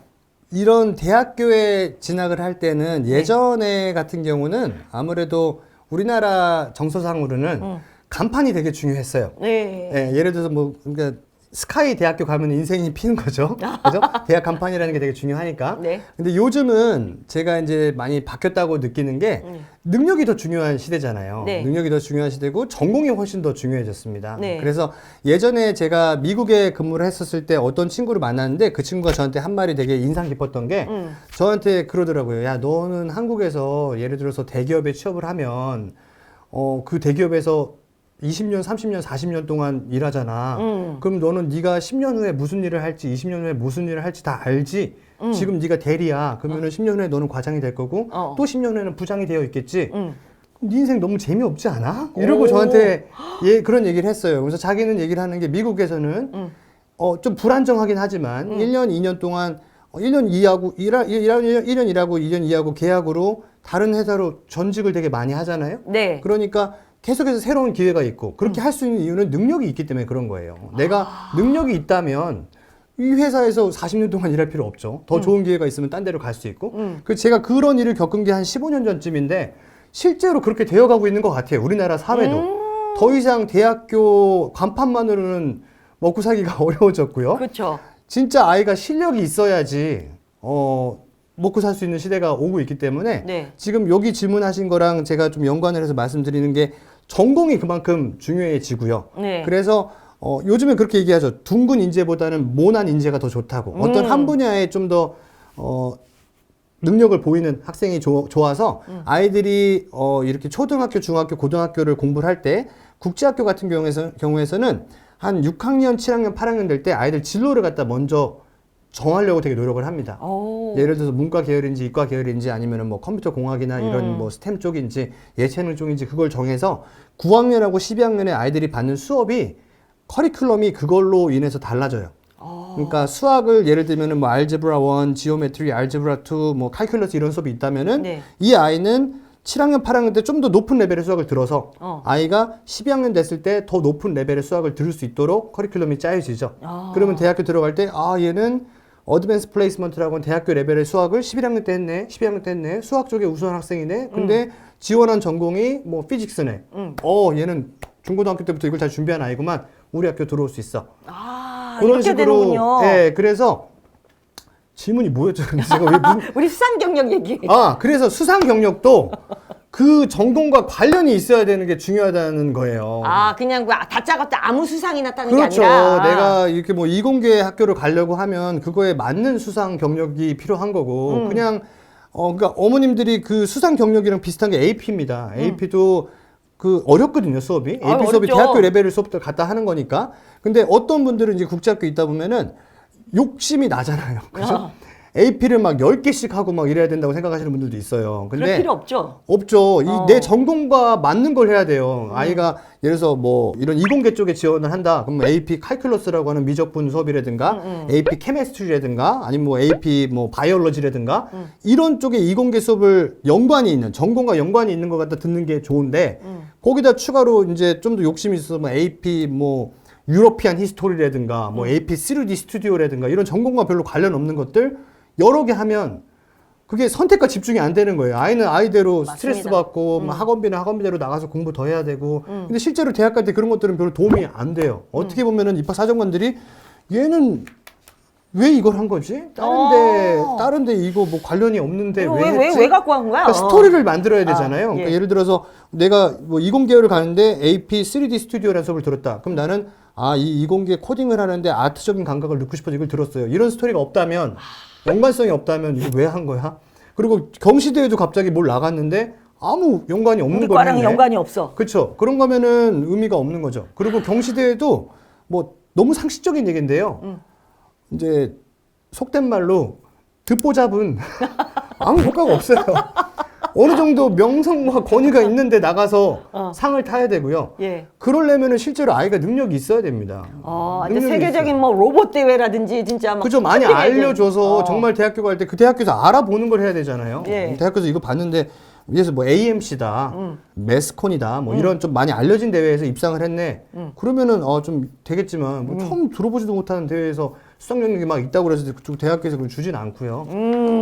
S2: 이런 대학교에 진학을 할 때는 예전에 같은 경우는 아무래도 우리나라 정서상으로는 간판이 되게 중요했어요.
S1: 네.
S2: 예, 예를 들어서 뭐 그러니까 스카이 대학교 가면 인생이 피는 거죠. 그죠? 대학 간판이라는 게 되게 중요하니까.
S1: 네.
S2: 근데 요즘은 제가 이제 많이 바뀌었다고 느끼는 게 능력이 더 중요한 시대잖아요.
S1: 네.
S2: 능력이 더 중요한 시대고 전공이 훨씬 더 중요해졌습니다.
S1: 네.
S2: 그래서 예전에 제가 미국에 근무를 했었을 때 어떤 친구를 만났는데 그 친구가 저한테 한 말이 되게 인상 깊었던 게 저한테 그러더라고요. 야, 너는 한국에서 예를 들어서 대기업에 취업을 하면 그 대기업에서 20년, 30년, 40년 동안 일하잖아. 그럼 너는 네가 10년 후에 무슨 일을 할지, 20년 후에 무슨 일을 할지 다 알지? 지금 네가 대리야. 그러면은 10년 후에 너는 과장이 될 거고 또 10년 후에는 부장이 되어 있겠지? 그럼 네 인생 너무 재미없지 않아? 이러고 저한테 그런 얘기를 했어요. 그래서 자기는 얘기를 하는 게 미국에서는 좀 불안정하긴 하지만 1년, 2년 동안 1년 일하고 2년 일하고 계약으로 다른 회사로 전직을 되게 많이 하잖아요.
S1: 네.
S2: 그러니까 계속해서 새로운 기회가 있고 그렇게 할 수 있는 이유는 능력이 있기 때문에 그런 거예요. 내가 능력이 있다면 이 회사에서 40년 동안 일할 필요 없죠. 더 좋은 기회가 있으면 딴 데로 갈 수 있고. 그래서 제가 그런 일을 겪은 게 한 15년 전쯤인데 실제로 그렇게 되어가고 있는 것 같아요. 우리나라 사회도. 더 이상 대학교 간판만으로는 먹고 살기가 어려워졌고요.
S1: 그렇죠.
S2: 진짜 아이가 실력이 있어야지 먹고 살 수 있는 시대가 오고 있기 때문에
S1: 네.
S2: 지금 여기 질문하신 거랑 제가 좀 연관을 해서 말씀드리는 게 전공이 그만큼 중요해지고요.
S1: 네.
S2: 그래서 요즘에 그렇게 얘기하죠. 둥근 인재보다는 모난 인재가 더 좋다고. 어떤 한 분야에 좀 더 능력을 보이는 학생이 좋아서 아이들이 이렇게 초등학교, 중학교, 고등학교를 공부를 할 때 국제학교 같은 경우에서는 한 6학년, 7학년, 8학년 될 때 아이들 진로를 갖다 먼저 정하려고 되게 노력을 합니다. 예를 들어서 문과 계열인지 이과 계열인지 아니면 뭐 컴퓨터 공학이나 이런 뭐 스템 쪽인지 예체능 쪽인지 그걸 정해서 9학년하고 12학년에 아이들이 받는 수업이 커리큘럼이 그걸로 인해서 달라져요. 그러니까 수학을 예를 들면은 뭐 알제브라 1, 지오메트리, 알제브라 2, 뭐 칼큘러스 이런 수업이 있다면은
S1: 네.
S2: 이 아이는 7학년, 8학년 때 좀 더 높은 레벨의 수학을 들어서 아이가 12학년 됐을 때 더 높은 레벨의 수학을 들을 수 있도록 커리큘럼이 짜여지죠. 그러면 대학교 들어갈 때 얘는 어드밴스 플레이스먼트라고 하는 대학교 레벨의 수학을 11학년 때 했네, 12학년 때 했네, 수학 쪽에 우수한 학생이네. 근데 지원한 전공이 뭐 피직스네. 얘는 중고등학교 때부터 이걸 잘 준비한 아이구만. 우리 학교 들어올 수 있어. 그런
S1: 이렇게
S2: 식으로.
S1: 되는군요.
S2: 예, 그래서 질문이 뭐였죠? 제가 왜
S1: 우리 수상 경력 얘기.
S2: 그래서 수상 경력도 그 전공과 관련이 있어야 되는 게 중요하다는 거예요.
S1: 그냥 다짜고짜 아무 수상이 나타나는
S2: 그렇죠.
S1: 게 아니라.
S2: 내가 이렇게 뭐 이공계 학교를 가려고 하면 그거에 맞는 수상 경력이 필요한 거고 그냥 그러니까 어머님들이 그 수상 경력이랑 비슷한 게 AP입니다. AP도 그 어렵거든요, 수업이. AP 수업이
S1: 어렵죠.
S2: 대학교 레벨의 수업들 갖다 하는 거니까. 근데 어떤 분들은 이제 국제학교 있다 보면은 욕심이 나잖아요. 그죠? AP를 막 10개씩 하고 막 이래야 된다고 생각하시는 분들도 있어요. 근데
S1: 그럴 필요 없죠.
S2: 없죠. 내 전공과 맞는 걸 해야 돼요. 아이가 예를 들어서 뭐 이런 이공계 쪽에 지원을 한다. 그럼 AP 칼큘러스라고 하는 미적분 수업이라든가 AP 케미스트리라든가 아니면 뭐 AP 뭐 바이올로지라든가 이런 쪽에 이공계 수업을 연관이 있는 전공과 연관이 있는 것 갖다 듣는 게 좋은데 거기다 추가로 이제 좀 더 욕심이 있어서 뭐 AP 뭐 유러피안 히스토리라든가 뭐 AP 3D 스튜디오라든가 이런 전공과 별로 관련 없는 것들 여러 개 하면 그게 선택과 집중이 안 되는 거예요. 아이는 아이대로 스트레스 받고 학원비는 학원비대로 나가서 공부 더 해야 되고 근데 실제로 대학 갈 때 그런 것들은 별로 도움이 안 돼요. 어떻게 보면은 입학 사정관들이 얘는 왜 이걸 한 거지? 다른데 이거 뭐 관련이 없는데
S1: 왜 갖고 간 거야?
S2: 그러니까 스토리를 만들어야 되잖아요. 그러니까
S1: 예.
S2: 예를 들어서 내가 뭐 이공계열을 가는데 AP 3D 스튜디오라는 수업을 들었다. 그럼 나는 이 이공계 코딩을 하는데 아트적인 감각을 넣고 싶어서 이걸 들었어요. 이런 스토리가 없다면 연관성이 없다면 이거 왜 한 거야? 그리고 경시대회도 갑자기 뭘 나갔는데 아무 연관이 없는
S1: 우리
S2: 거네.
S1: 과랑 연관이 없어.
S2: 그렇죠. 그런 거면은 의미가 없는 거죠. 그리고 경시대회도 뭐 너무 상식적인 얘기인데요. 이제 속된 말로 듣보잡은 아무 효과가 없어요. 어느 정도 명성과 권위가 있는데 나가서 상을 타야 되고요.
S1: 예.
S2: 그러려면은 실제로 아이가 능력이 있어야 됩니다.
S1: 근데 세계적인 뭐 로봇 대회라든지 진짜 막
S2: 그죠. 많이
S1: 컴퓨터에
S2: 알려줘서 정말 대학교 갈 때 그 대학교에서 알아보는 걸 해야 되잖아요.
S1: 예.
S2: 대학교에서 이거 봤는데 위에서 뭐 AMC다, 매스콘이다, 뭐 이런 좀 많이 알려진 대회에서 입상을 했네. 그러면은 좀 되겠지만 뭐 처음 들어보지도 못하는 대회에서 수상 경력이 막 있다고 그래서 그쪽 대학교에서 그걸 주진 않고요.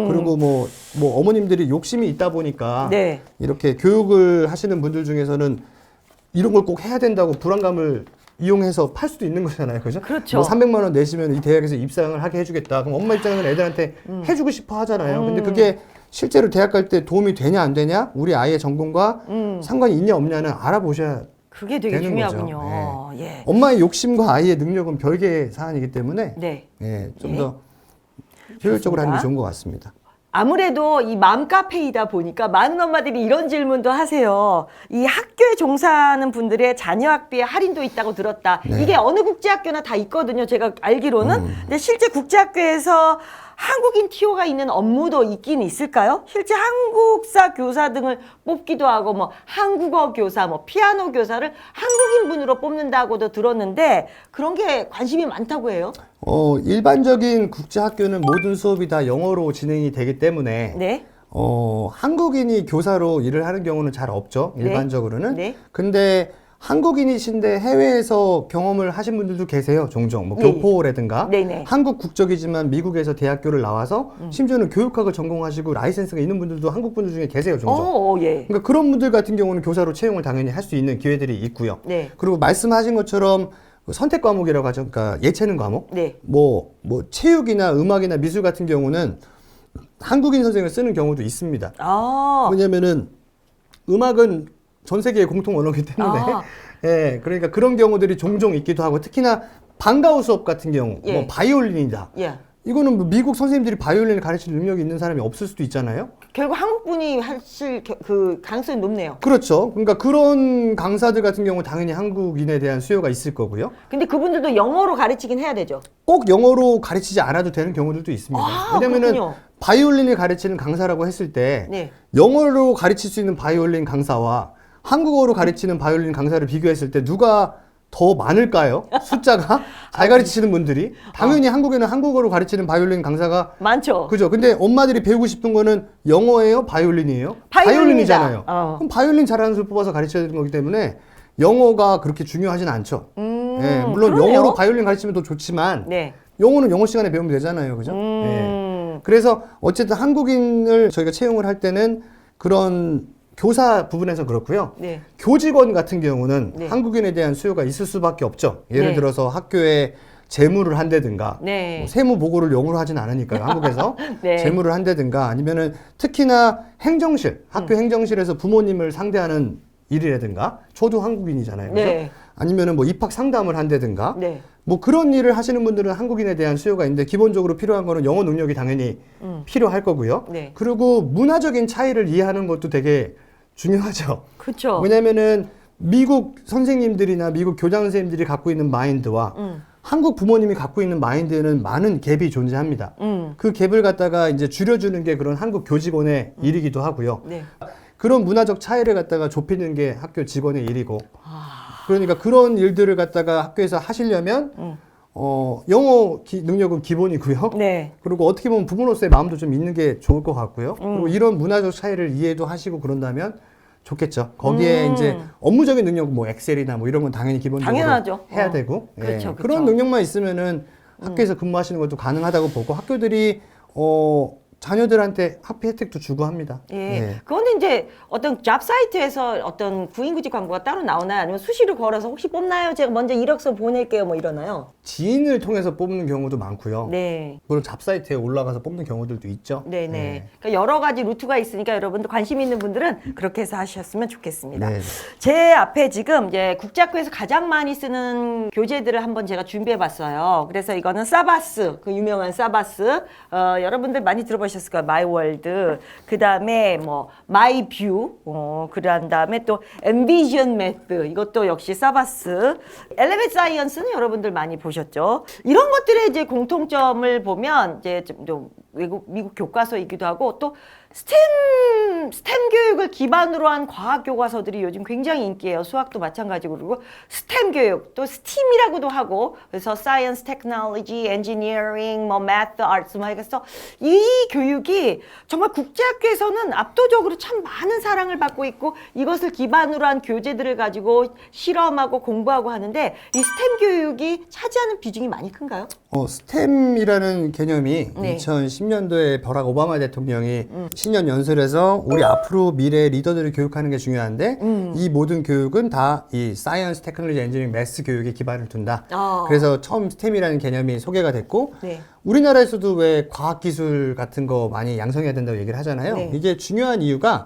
S2: 그리고 뭐 어머님들이 욕심이 있다 보니까
S1: 네.
S2: 이렇게 교육을 하시는 분들 중에서는 이런 걸 꼭 해야 된다고 불안감을 이용해서 팔 수도 있는 거잖아요. 그죠?
S1: 그렇죠.
S2: 뭐 300만 원 내시면 이 대학에서 입상을 하게 해주겠다. 그럼 엄마 입장에서는 애들한테 해주고 싶어 하잖아요. 근데 그게 실제로 대학 갈 때 도움이 되냐 안 되냐 우리 아이의 전공과 상관이 있냐 없냐는 알아보셔야
S1: 그게 되게
S2: 되는
S1: 중요하군요.
S2: 거죠.
S1: 예.
S2: 엄마의 욕심과 아이의 능력은 별개의 사안이기 때문에
S1: 네.
S2: 좀 더 효율적으로 하는 게 좋은 것 같습니다.
S1: 아무래도 이 맘카페이다 보니까 많은 엄마들이 이런 질문도 하세요. 이 학교에 종사하는 분들의 자녀 학비에 할인도 있다고 들었다.
S2: 네.
S1: 이게 어느 국제학교나 다 있거든요. 제가 알기로는. 근데 실제 국제학교에서 한국인 TO가 있는 업무도 있긴 있을까요? 실제 한국사 교사 등을 뽑기도 하고 뭐 한국어 교사, 뭐 피아노 교사를 한국인분으로 뽑는다고도 들었는데 그런 게 관심이 많다고 해요.
S2: 일반적인 국제학교는 모든 수업이 다 영어로 진행이 되기 때문에
S1: 네.
S2: 한국인이 교사로 일을 하는 경우는 잘 없죠. 일반적으로는.
S1: 네.
S2: 근데 한국인이신데 해외에서 경험을 하신 분들도 계세요. 종종. 뭐
S1: 예.
S2: 교포라든가
S1: 네네.
S2: 한국 국적이지만 미국에서 대학교를 나와서 심지어는 교육학을 전공하시고 라이센스가 있는 분들도 한국 분들 중에 계세요. 종종.
S1: 예.
S2: 그러니까 그런 분들 같은 경우는 교사로 채용을 당연히 할 수 있는 기회들이 있고요.
S1: 네.
S2: 그리고 말씀하신 것처럼 선택 과목이라고 하죠. 그러니까 예체능 과목.
S1: 네.
S2: 뭐 체육이나 음악이나 미술 같은 경우는 한국인 선생을 쓰는 경우도 있습니다. 왜냐면은 음악은 전 세계의 공통 언어이기 때문에 예, 그러니까 그런 경우들이 종종 있기도 하고 특히나 방과후 수업 같은 경우
S1: 예.
S2: 뭐 바이올린이다.
S1: 예.
S2: 이거는 뭐 미국 선생님들이 바이올린을 가르칠 능력이 있는 사람이 없을 수도 있잖아요.
S1: 결국 한국 분이 하실 그 가능성이 높네요.
S2: 그렇죠. 그러니까 그런 강사들 같은 경우 당연히 한국인에 대한 수요가 있을 거고요.
S1: 근데 그분들도 영어로 가르치긴 해야 되죠.
S2: 꼭 영어로 가르치지 않아도 되는 경우들도 있습니다.
S1: 아,
S2: 왜냐면은
S1: 그렇군요.
S2: 바이올린을 가르치는 강사라고 했을 때
S1: 네.
S2: 영어로 가르칠 수 있는 바이올린 강사와 한국어로 가르치는 바이올린 강사를 비교했을 때 누가 더 많을까요? 숫자가 잘 가르치시는 분들이 당연히 한국에는 한국어로 가르치는 바이올린 강사가
S1: 많죠.
S2: 그죠. 근데 엄마들이 배우고 싶은 거는 영어예요, 바이올린이에요?
S1: 바이올린이다.
S2: 바이올린이잖아요.
S1: 어.
S2: 그럼 바이올린 잘하는 수를 뽑아서 가르쳐야 되는 거기 때문에 영어가 그렇게 중요하진 않죠. 예, 물론
S1: 그러네요.
S2: 영어로 바이올린 가르치면 더 좋지만
S1: 네.
S2: 영어는 영어 시간에 배우면 되잖아요. 그죠? 예. 그래서 어쨌든 한국인을 저희가 채용을 할 때는 그런 교사 부분에서 그렇고요.
S1: 네.
S2: 교직원 같은 경우는
S1: 네.
S2: 한국인에 대한 수요가 있을 수밖에 없죠. 예를
S1: 네.
S2: 들어서 학교에 재무를 한다든가
S1: 네.
S2: 뭐 세무 보고를 영어로 하진 않으니까요. 한국에서
S1: 네.
S2: 재무를 한다든가 아니면은 특히나 행정실, 학교 행정실에서 부모님을 상대하는 일이라든가 저도 한국인이잖아요. 그죠?
S1: 네.
S2: 아니면은 뭐 입학 상담을 한다든가
S1: 네.
S2: 뭐 그런 일을 하시는 분들은 한국인에 대한 수요가 있는데 기본적으로 필요한 거는 영어 능력이 당연히 필요할 거고요.
S1: 네.
S2: 그리고 문화적인 차이를 이해하는 것도 되게 중요하죠.
S1: 그렇죠.
S2: 왜냐면은 미국 선생님들이나 미국 교장 선생님들이 갖고 있는 마인드와 한국 부모님이 갖고 있는 마인드에는 많은 갭이 존재합니다. 그 갭을 갖다가 이제 줄여주는 게 그런 한국 교직원의 일이기도 하고요.
S1: 네.
S2: 그런 문화적 차이를 갖다가 좁히는 게 학교 직원의 일이고. 그러니까 그런 일들을 갖다가 학교에서 하시려면 영어 능력은 기본이고요.
S1: 네.
S2: 그리고 어떻게 보면 부모로서의 마음도 좀 있는 게 좋을 것 같고요. 그리고 이런 문화적 차이를 이해도 하시고 그런다면 좋겠죠. 거기에 이제 업무적인 능력, 뭐 엑셀이나 뭐 이런 건 당연히 기본적으로
S1: 당연하죠.
S2: 해야 되고.
S1: 그렇죠,
S2: 예.
S1: 그렇죠.
S2: 그런 능력만 있으면은 학교에서 근무하시는 것도 가능하다고 보고 학교들이 자녀들한테 학비 혜택도 주고 합니다.
S1: 예. 그거는 이제 어떤 잡 사이트에서 어떤 구인구직 광고가 따로 나오나요? 아니면 수시로 걸어서 혹시 뽑나요? 제가 먼저 이력서 보낼게요. 뭐 이러나요?
S2: 지인을 통해서 뽑는 경우도 많고요.
S1: 네.
S2: 물론 잡사이트에 올라가서 뽑는 경우들도 있죠.
S1: 네네.
S2: 네.
S1: 그러니까 여러 가지 루트가 있으니까 여러분들 관심 있는 분들은 그렇게 해서 하셨으면 좋겠습니다.
S2: 네.
S1: 제 앞에 지금 이제 국제학교에서 가장 많이 쓰는 교재들을 한번 제가 준비해 봤어요. 그래서 이거는 사바스, 그 유명한 사바스. 여러분들 많이 들어보셨을 거예요. 마이월드. 그 다음에 뭐, 마이뷰. 그 다음에 또 엔비전 매스. 이것도 역시 사바스. 엘레멘트 사이언스는 여러분들 많이 보셨죠. 이런 것들의 이제 공통점을 보면 이제 좀 미국 교과서이기도 하고 또 스템 교육을 기반으로 한 과학 교과서들이 요즘 굉장히 인기예요. 수학도 마찬가지고 그리고 스템 교육 또 스팀이라고도 하고 그래서 Science, Technology, Engineering, 뭐 Math, Arts 뭐 해서 이 교육이 정말 국제학교에서는 압도적으로 참 많은 사랑을 받고 있고 이것을 기반으로 한 교재들을 가지고 실험하고 공부하고 하는데 이 스템 교육이 차지하는 비중이 많이 큰가요?
S2: 스템이라는 개념이
S1: 네.
S2: 2010년도에 버락 오바마 대통령이 신년 연설에서 우리 앞으로 미래의 리더들을 교육하는 게 중요한데 이 모든 교육은 다 이 사이언스, 테크놀로지, 엔지니어링, 매스 교육에 기반을 둔다. 그래서 처음 스템이라는 개념이 소개가 됐고
S1: 네.
S2: 우리나라에서도 왜 과학기술 같은 거 많이 양성해야 된다고 얘기를 하잖아요.
S1: 네.
S2: 이게 중요한 이유가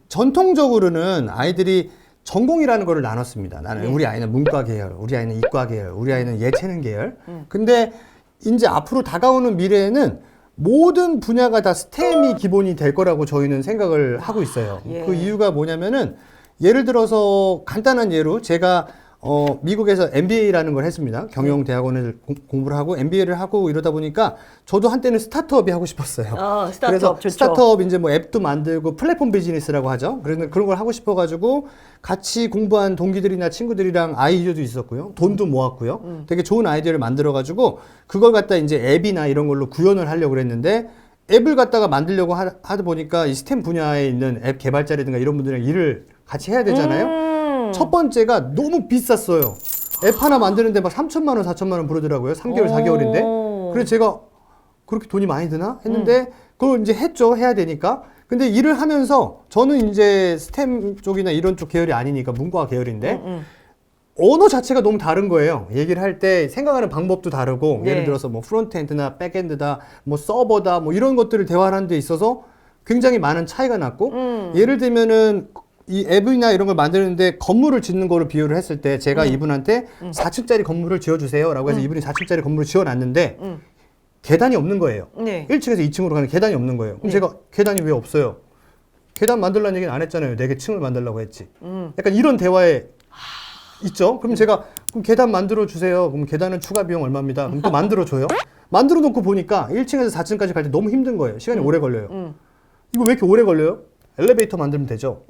S2: 전통적으로는 아이들이 전공이라는 거를 나눴습니다. 나는 우리 아이는 문과 계열, 우리 아이는 이과 계열, 우리 아이는 예체능 계열. 근데 이제 앞으로 다가오는 미래에는 모든 분야가 다 스템이 기본이 될 거라고 저희는 생각을 하고 있어요.
S1: 예.
S2: 그 이유가 뭐냐면은 예를 들어서 간단한 예로 제가 미국에서 MBA라는 걸 했습니다. 경영대학원을 공부를 하고 MBA를 하고 이러다 보니까 저도 한때는 스타트업이 하고 싶었어요.
S1: 스타트업
S2: 그래서
S1: 좋죠.
S2: 스타트업 이제 뭐 앱도 만들고 플랫폼 비즈니스라고 하죠. 그래서 그런 걸 하고 싶어가지고 같이 공부한 동기들이나 친구들이랑 아이디어도 있었고요. 돈도 모았고요. 되게 좋은 아이디어를 만들어가지고 그걸 갖다 이제 앱이나 이런 걸로 구현을 하려고 그랬는데 앱을 갖다가 만들려고 하다 보니까 이 스템 분야에 있는 앱 개발자라든가 이런 분들이랑 일을 같이 해야 되잖아요. 첫 번째가 너무 비쌌어요. 앱 하나 만드는데 막 3천만 원, 4천만 원 부르더라고요. 3개월, 4개월인데. 그래서 제가 그렇게 돈이 많이 드나? 했는데 그걸 이제 했죠. 해야 되니까. 근데 일을 하면서 저는 이제 스템 쪽이나 이런 쪽 계열이 아니니까 문과 계열인데 언어 자체가 너무 다른 거예요. 얘기를 할 때 생각하는 방법도 다르고
S1: 네.
S2: 예를 들어서 뭐 프론트엔드나 백엔드다, 뭐 서버다, 뭐 이런 것들을 대화하는 데 있어서 굉장히 많은 차이가 났고 예를 들면은 이 앱이나 이런 걸 만드는데 건물을 짓는 거를 비유를 했을 때 제가 이분한테 4층짜리 건물을 지어주세요 라고 해서 이분이 4층짜리 건물을 지어놨는데 계단이 없는 거예요.
S1: 네.
S2: 1층에서 2층으로 가는 계단이 없는 거예요. 그럼
S1: 네.
S2: 제가 계단이 왜 없어요? 계단 만들라는 얘기는 안 했잖아요. 4개 층을 만들라고 했지. 약간 이런 대화에 있죠. 그럼 제가 그럼 계단 만들어 주세요. 그럼 계단은 추가 비용 얼마입니다. 그럼 또 만들어 줘요. 만들어 놓고 보니까 1층에서 4층까지 갈 때 너무 힘든 거예요. 시간이 오래 걸려요. 이거 왜 이렇게 오래 걸려요? 엘리베이터 만들면 되죠.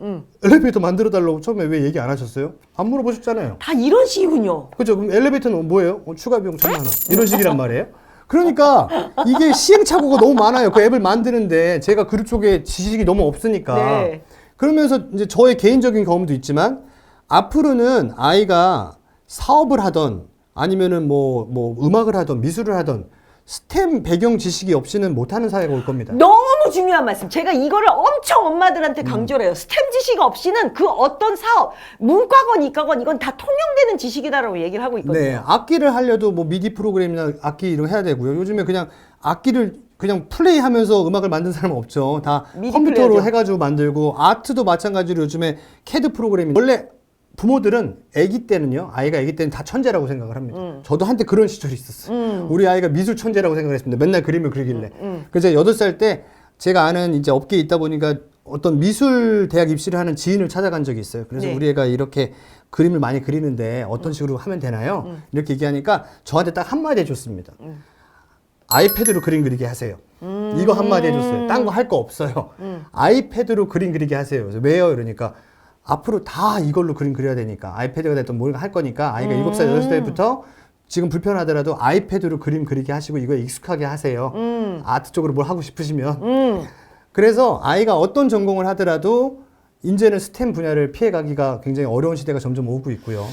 S2: 엘리베이터 만들어 달라고 처음에 왜 얘기 안 하셨어요? 안 물어보셨잖아요.
S1: 다 이런 식이군요.
S2: 그죠? 그럼 엘리베이터는 뭐예요? 추가 비용 1,000만 원. 이런 식이란 말이에요. 그러니까 이게 시행착오가 너무 많아요. 그 앱을 만드는데 제가 그쪽에 지식이 너무 없으니까.
S1: 네.
S2: 그러면서 이제 저의 개인적인 경험도 있지만 앞으로는 아이가 사업을 하던 아니면은 뭐 음악을 하던 미술을 하던 스템 배경 지식이 없이는 못하는 사회가 올 겁니다.
S1: 너무 중요한 말씀. 제가 이거를 엄청 엄마들한테 강조를 해요. 스템 지식 없이는 그 어떤 사업, 문과건 이과건 이건 다 통용되는 지식이다라고 얘기를 하고 있거든요.
S2: 네, 악기를 하려도 뭐 미디 프로그램이나 악기 이런 거 해야 되고요. 요즘에 그냥 악기를 그냥 플레이하면서 음악을 만든 사람은 없죠. 다
S1: 미디
S2: 컴퓨터로
S1: 플레이어죠.
S2: 해가지고 만들고 아트도 마찬가지로 요즘에 캐드 프로그램이 원래 부모들은 아기 때는요, 아이가 아기 때는 다 천재라고 생각을 합니다. 저도 한때 그런 시절이 있었어요. 우리 아이가 미술 천재라고 생각을 했습니다. 맨날 그림을 그리길래. 그래서 8살 때 제가 아는 이제 업계에 있다 보니까 어떤 미술 대학 입시를 하는 지인을 찾아간 적이 있어요. 그래서
S1: 네.
S2: 우리 애가 이렇게 그림을 많이 그리는데 어떤 식으로 하면 되나요? 이렇게 얘기하니까 저한테 딱 한마디 해줬습니다. 아이패드로 그림 그리게 하세요. 이거 한마디 해줬어요. 딴 거 할 거 없어요. 아이패드로 그림 그리게 하세요. 그래서 왜요? 이러니까 앞으로 다 이걸로 그림 그려야 되니까 아이패드가 됐든 뭘 할 거니까 아이가 7살, 8살부터 지금 불편하더라도 아이패드로 그림 그리게 하시고 이거 익숙하게 하세요. 아트 쪽으로 뭘 하고 싶으시면. 그래서 아이가 어떤 전공을 하더라도 이제는 스템 분야를 피해가기가 굉장히 어려운 시대가 점점 오고 있고요.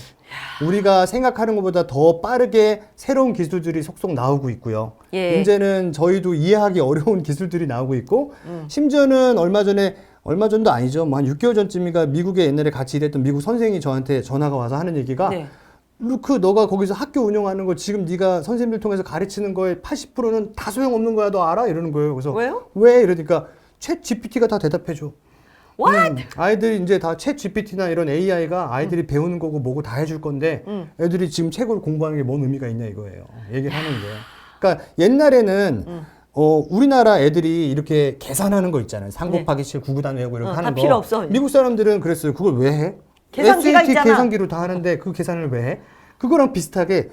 S2: 우리가 생각하는 것보다 더 빠르게 새로운 기술들이 속속 나오고 있고요.
S1: 예.
S2: 이제는 저희도 이해하기 어려운 기술들이 나오고 있고 심지어는 얼마 전도 아니죠. 뭐 한 6개월 전쯤인가 미국에 옛날에 같이 일했던 미국 선생이 저한테 전화가 와서 하는 얘기가
S1: 네.
S2: 루크 너가 거기서 학교 운영하는 거 지금 네가 선생님들 통해서 가르치는 거에 80%는 다 소용없는 거야. 너 알아? 이러는 거예요. 그래서
S1: 왜요?
S2: 왜? 이러니까 챗 GPT가 다 대답해 줘.
S1: What?
S2: 아이들이 이제 다 챗 GPT나 이런 AI가 아이들이 배우는 거고 뭐고 다 해줄 건데 애들이 지금 책으로 공부하는 게 뭔 의미가 있냐 이거예요. 얘기를 하는 게. 그러니까 옛날에는 우리나라 애들이 이렇게 계산하는 거 있잖아요. 3 곱하기 7, 9구단 외우고 이렇게 하는
S1: 다
S2: 거.
S1: 필요 없어.
S2: 미국 사람들은 그랬어요. 그걸 왜 해?
S1: 계산기가
S2: SAT
S1: 있잖아.
S2: 계산기로 다 하는데 그 계산을 왜 해? 그거랑 비슷하게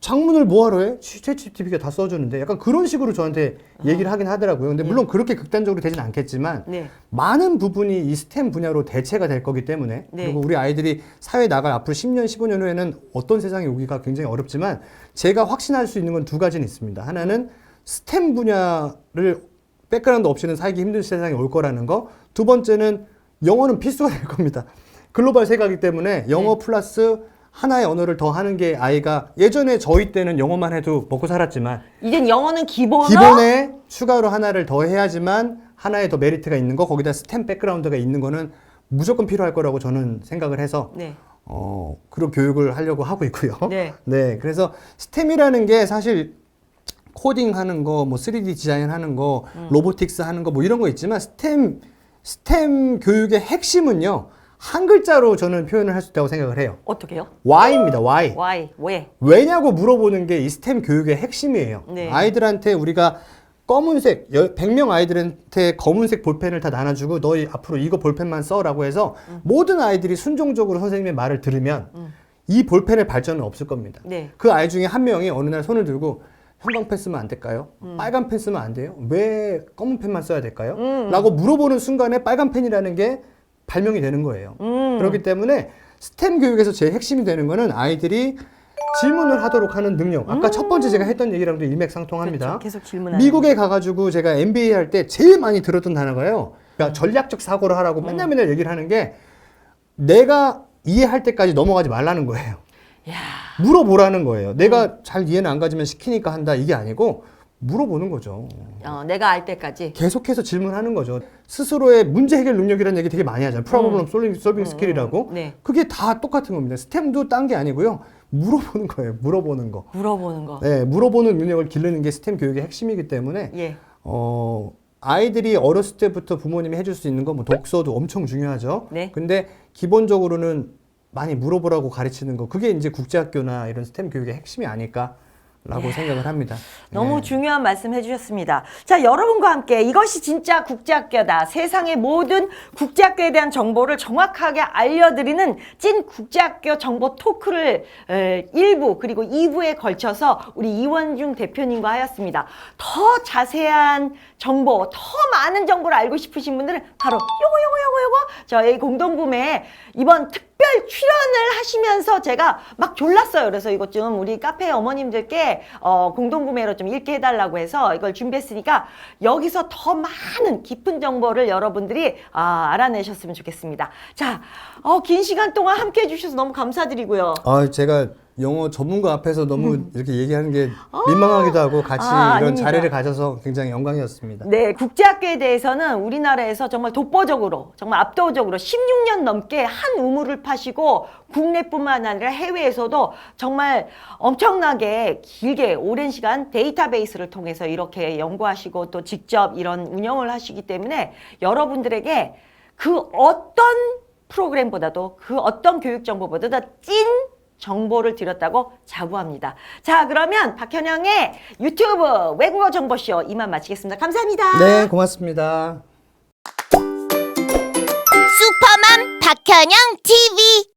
S2: 장문을 뭐하러 해? 챗GPT가 다 써주는데 약간 그런 식으로 저한테 얘기를 하긴 하더라고요. 근데 물론 그렇게 극단적으로 되진 않겠지만
S1: 네.
S2: 많은 부분이 이 스템 분야로 대체가 될 거기 때문에
S1: 네.
S2: 그리고 우리 아이들이 사회에 나갈 앞으로 10년, 15년 후에는 어떤 세상이 오기가 굉장히 어렵지만 제가 확신할 수 있는 건 2가지는 있습니다. 하나는 스템 분야를 백그라운드 없이는 살기 힘든 세상이 올 거라는 거. 2번째는 영어는 필수가 될 겁니다. 글로벌 세계이기 때문에 영어 플러스 하나의 언어를 더 하는 게 아이가 예전에 저희 때는 영어만 해도 먹고 살았지만
S1: 이젠 영어는 기본어?
S2: 기본에 추가로 하나를 더 해야지만 하나의 더 메리트가 있는 거 거기다 스템 백그라운드가 있는 거는 무조건 필요할 거라고 저는 생각을 해서
S1: 네.
S2: 그런 교육을 하려고 하고 있고요.
S1: 네.
S2: 네, 그래서 스템이라는 게 사실 코딩 하는 거, 뭐 3D 디자인 하는 거, 로보틱스 하는 거 뭐 이런 거 있지만 스템 교육의 핵심은요. 한 글자로 저는 표현을 할 수 있다고 생각을 해요.
S1: 어떻게요?
S2: Why입니다. Why.
S1: Why? 왜?
S2: 왜냐고 물어보는 게 이 스템 교육의 핵심이에요.
S1: 네.
S2: 아이들한테 우리가 검은색, 100명 아이들한테 검은색 볼펜을 다 나눠주고 너희 앞으로 이거 볼펜만 써라고 해서 모든 아이들이 순종적으로 선생님의 말을 들으면 이 볼펜의 발전은 없을 겁니다.
S1: 네.
S2: 그 아이 중에 한 명이 어느 날 손을 들고 형광펜 쓰면 안 될까요? 빨간 펜 쓰면 안 돼요? 왜 검은 펜만 써야 될까요? 라고 물어보는 순간에 빨간 펜이라는 게 발명이 되는 거예요. 그렇기 때문에 스템 교육에서 제일 핵심이 되는 거는 아이들이 질문을 하도록 하는 능력. 아까 첫 번째 제가 했던 얘기랑도 일맥상통합니다.
S1: 그렇죠. 계속 질문하는.
S2: 미국에 가가지고 제가 MBA 할 때 제일 많이 들었던 단어가요. 그러니까 전략적 사고를 하라고 맨날 얘기를 하는 게 내가 이해할 때까지 넘어가지 말라는 거예요.
S1: 야.
S2: 물어보라는 거예요. 내가 잘 이해는 안 가지만 시키니까 한다 이게 아니고 물어보는 거죠.
S1: 내가 알 때까지.
S2: 계속해서 질문하는 거죠. 스스로의 문제 해결 능력이라는 얘기 되게 많이 하잖아요. 프로블럼 솔빙 스킬이라고.
S1: 네.
S2: 그게 다 똑같은 겁니다. 스템도 딴 게 아니고요. 물어보는 거예요. 물어보는 거.
S1: 물어보는 거.
S2: 네, 물어보는 능력을 기르는 게 스템 교육의 핵심이기 때문에
S1: 예.
S2: 아이들이 어렸을 때부터 부모님이 해줄 수 있는 건 뭐 독서도 엄청 중요하죠.
S1: 네.
S2: 근데 기본적으로는 많이 물어보라고 가르치는 거 그게 이제 국제학교나 이런 스템 교육의 핵심이 아닐까 라고 생각을 합니다.
S1: 너무
S2: 네.
S1: 중요한 말씀 해주셨습니다. 자, 여러분과 함께 이것이 진짜 국제학교다. 세상의 모든 국제학교에 대한 정보를 정확하게 알려드리는 찐 국제학교 정보 토크를 1부 그리고 2부에 걸쳐서 우리 이원중 대표님과 하였습니다. 더 자세한 정보, 더 많은 정보를 알고 싶으신 분들은 바로 요거 저희 공동구매에 이번 특별 출연을 하시면서 제가 막 졸랐어요. 그래서 이것 좀 우리 카페 어머님들께 공동구매로 좀 읽게 해달라고 해서 이걸 준비했으니까 여기서 더 많은 깊은 정보를 여러분들이 알아내셨으면 좋겠습니다. 자, 긴 시간 동안 함께 해주셔서 너무 감사드리고요.
S2: 제가 영어 전문가 앞에서 너무 이렇게 얘기하는 게 민망하기도 하고 같이 이런
S1: 아닙니다.
S2: 자리를 가져서 굉장히 영광이었습니다.
S1: 네, 국제학교에 대해서는 우리나라에서 정말 독보적으로, 정말 압도적으로 16년 넘게 한 우물을 파시고 국내뿐만 아니라 해외에서도 정말 엄청나게 길게 오랜 시간 데이터베이스를 통해서 이렇게 연구하시고 또 직접 이런 운영을 하시기 때문에 여러분들에게 그 어떤 프로그램보다도 그 어떤 교육 정보보다도 찐 정보를 드렸다고 자부합니다. 자, 그러면 박현영의 유튜브 외국어 정보쇼 이만 마치겠습니다. 감사합니다.
S2: 네, 고맙습니다.
S3: 슈퍼맘 박현영 TV